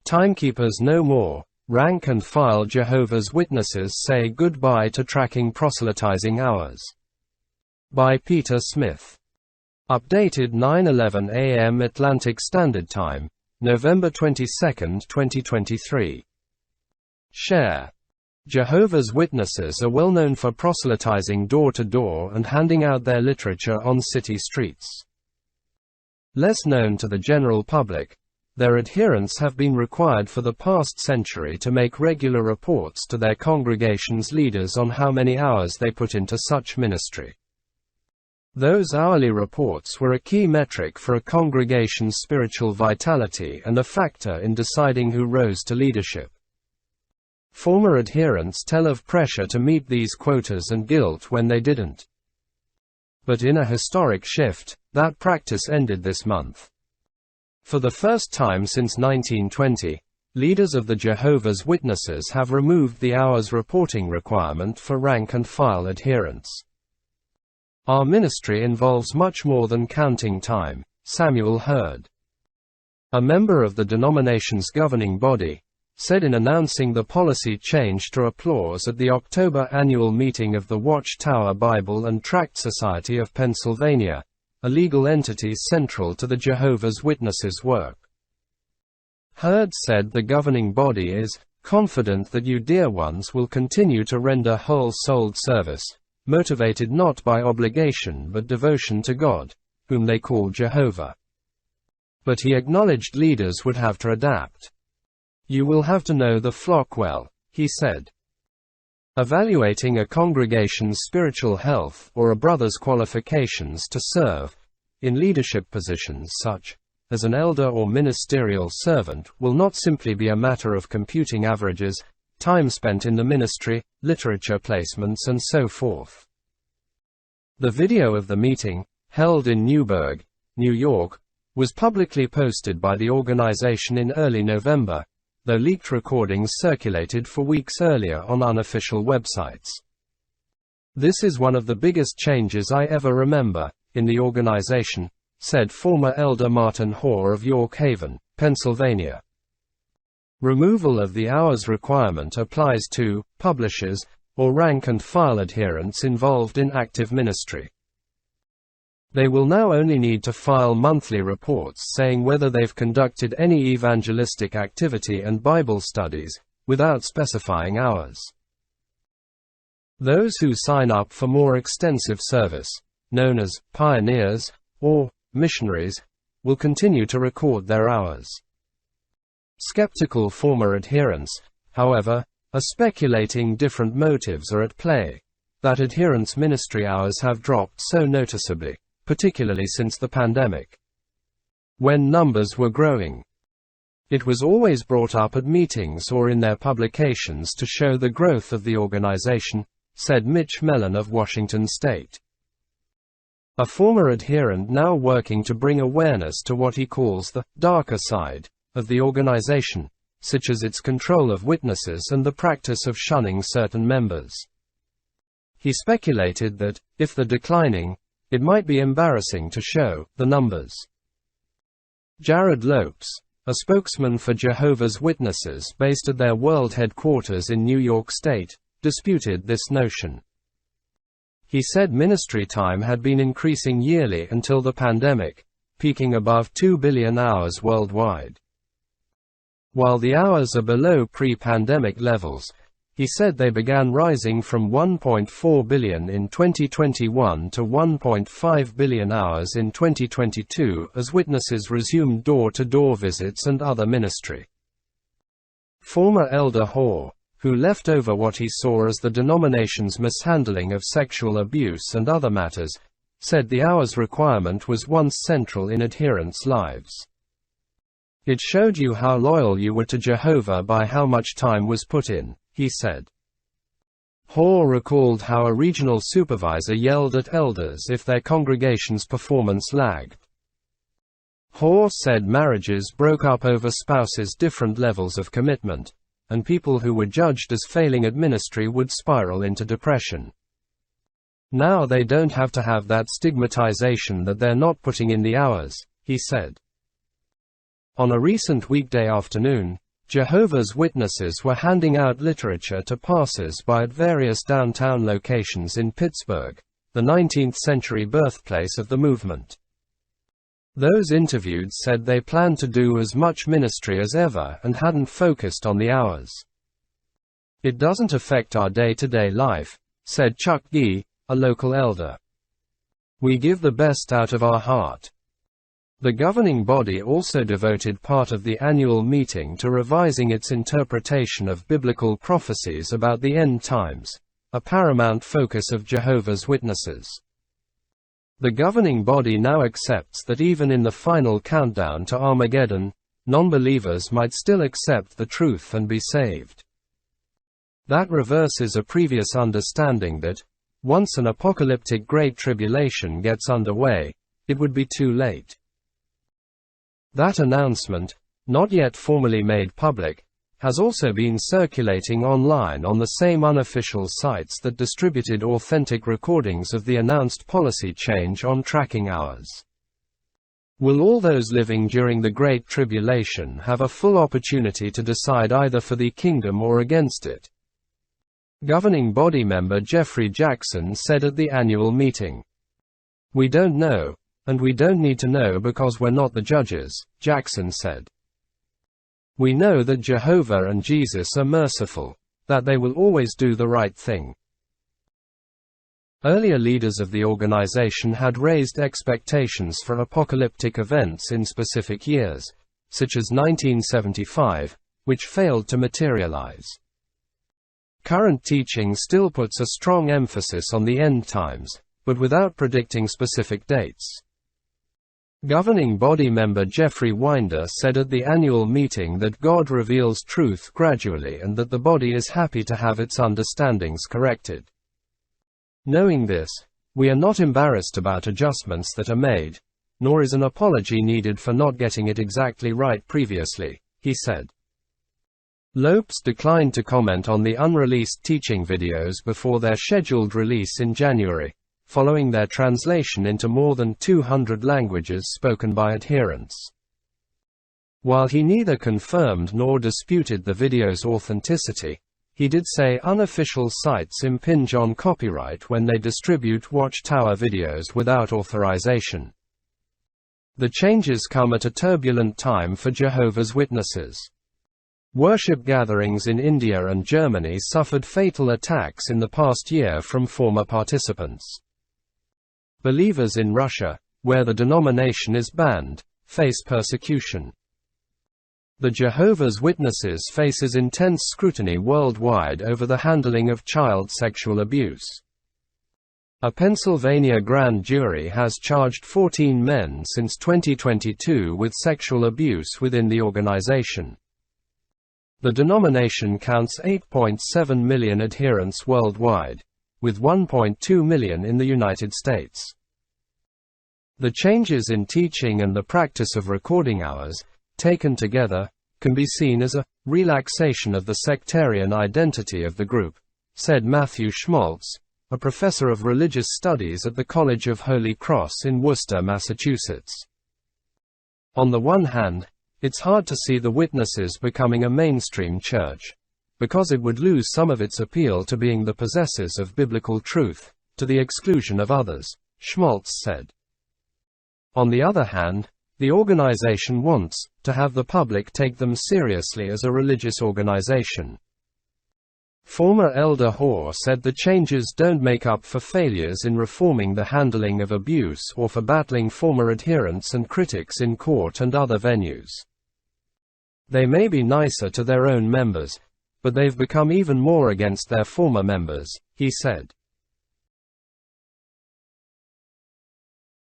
Timekeepers no more. Rank-and-file Jehovah's Witnesses say goodbye to tracking proselytizing hours. By Peter Smith. Updated 9:11 a.m. Atlantic Standard Time, November 22, 2023. Share. Jehovah's Witnesses are well known for proselytizing door-to-door and handing out their literature on city streets. Less known to the general public, their adherents have been required for the past century to make regular reports to their congregation's leaders on how many hours they put into such ministry. Those hourly reports were a key metric for a congregation's spiritual vitality and a factor in deciding who rose to leadership. Former adherents tell of pressure to meet these quotas and guilt when they didn't. But in a historic shift, that practice ended this month. For the first time since 1920, leaders of the Jehovah's Witnesses have removed the hours reporting requirement for rank-and-file adherents. Our ministry involves much more than counting time, Samuel heard. A member of the denomination's governing body said in announcing the policy change to applause at the October annual meeting of the Watchtower Bible and Tract Society of Pennsylvania, a legal entity central to the Jehovah's Witnesses' work. Hurd said the governing body is confident that you dear ones will continue to render whole-souled service, motivated not by obligation but devotion to God, whom they call Jehovah. But he acknowledged leaders would have to adapt. You will have to know the flock well, he said. Evaluating a congregation's spiritual health or a brother's qualifications to serve in leadership positions such as an elder or ministerial servant will not simply be a matter of computing averages, time spent in the ministry, literature placements and so forth. The video of the meeting, held in Newburgh, New York, was publicly posted by the organization in early November, though leaked recordings circulated for weeks earlier on unofficial websites. This is one of the biggest changes I ever remember in the organization, said former Elder Martin Hoare of York Haven, Pennsylvania. Removal of the hours requirement applies to publishers or rank-and-file adherents involved in active ministry. They will now only need to file monthly reports saying whether they've conducted any evangelistic activity and Bible studies, without specifying hours. Those who sign up for more extensive service, known as pioneers or missionaries, will continue to record their hours. Skeptical former adherents, however, are speculating different motives are at play, that adherents' ministry hours have dropped so noticeably, particularly since the pandemic, when numbers were growing. It was always brought up at meetings or in their publications to show the growth of the organization, said Mitch Mellon of Washington State. A former adherent now working to bring awareness to what he calls the darker side of the organization, such as its control of witnesses and the practice of shunning certain members. He speculated that, if they're declining, it might be embarrassing to show the numbers. Jared Lopes, a spokesman for Jehovah's Witnesses based at their world headquarters in New York State, disputed this notion. He said ministry time had been increasing yearly until the pandemic, peaking above 2 billion hours worldwide. While the hours are below pre-pandemic levels, he said they began rising from 1.4 billion in 2021 to 1.5 billion hours in 2022 as witnesses resumed door-to-door visits and other ministry. Former Elder Hoare, who left over what he saw as the denomination's mishandling of sexual abuse and other matters, said the hours requirement was once central in adherents' lives. It showed you how loyal you were to Jehovah by how much time was put in, he said. Hoare recalled how a regional supervisor yelled at elders if their congregation's performance lagged. Hoare said marriages broke up over spouses' different levels of commitment, and people who were judged as failing at ministry would spiral into depression. Now they don't have to have that stigmatization that they're not putting in the hours, he said. On a recent weekday afternoon, Jehovah's Witnesses were handing out literature to passers-by at various downtown locations in Pittsburgh, the 19th-century birthplace of the movement. Those interviewed said they planned to do as much ministry as ever and hadn't focused on the hours. "It doesn't affect our day-to-day life," said Chuck Gee, a local elder. "We give the best out of our heart." The governing body also devoted part of the annual meeting to revising its interpretation of biblical prophecies about the end times, a paramount focus of Jehovah's Witnesses. The governing body now accepts that even in the final countdown to Armageddon, non-believers might still accept the truth and be saved. That reverses a previous understanding that, once an apocalyptic Great Tribulation gets underway, it would be too late. That announcement, not yet formally made public, has also been circulating online on the same unofficial sites that distributed authentic recordings of the announced policy change on tracking hours. Will all those living during the Great Tribulation have a full opportunity to decide either for the kingdom or against it? Governing body member Jeffrey Jackson said at the annual meeting. "We don't know, and we don't need to know because we're not the judges," Jackson said. "We know that Jehovah and Jesus are merciful, that they will always do the right thing." Earlier leaders of the organization had raised expectations for apocalyptic events in specific years, such as 1975, which failed to materialize. Current teaching still puts a strong emphasis on the end times, but without predicting specific dates. Governing body member Jeffrey Winder said at the annual meeting that God reveals truth gradually and that the body is happy to have its understandings corrected. "Knowing this, we are not embarrassed about adjustments that are made, nor is an apology needed for not getting it exactly right previously," he said. Lopes declined to comment on the unreleased teaching videos before their scheduled release in January, following their translation into more than 200 languages spoken by adherents. While he neither confirmed nor disputed the video's authenticity, he did say unofficial sites impinge on copyright when they distribute Watchtower videos without authorization. The changes come at a turbulent time for Jehovah's Witnesses. Worship gatherings in India and Germany suffered fatal attacks in the past year from former participants. Believers in Russia, where the denomination is banned, face persecution. The Jehovah's Witnesses faces intense scrutiny worldwide over the handling of child sexual abuse. A Pennsylvania grand jury has charged 14 men since 2022 with sexual abuse within the organization. The denomination counts 8.7 million adherents worldwide, with 1.2 million in the United States. The changes in teaching and the practice of recording hours, taken together, can be seen as a relaxation of the sectarian identity of the group, said Matthew Schmaltz, a professor of religious studies at the College of Holy Cross in Worcester, Massachusetts. On the one hand, it's hard to see the Witnesses becoming a mainstream church, because it would lose some of its appeal to being the possessors of biblical truth, to the exclusion of others, Schmaltz said. On the other hand, the organization wants to have the public take them seriously as a religious organization. Former Elder Hoare said the changes don't make up for failures in reforming the handling of abuse or for battling former adherents and critics in court and other venues. They may be nicer to their own members, but they've become even more against their former members, he said.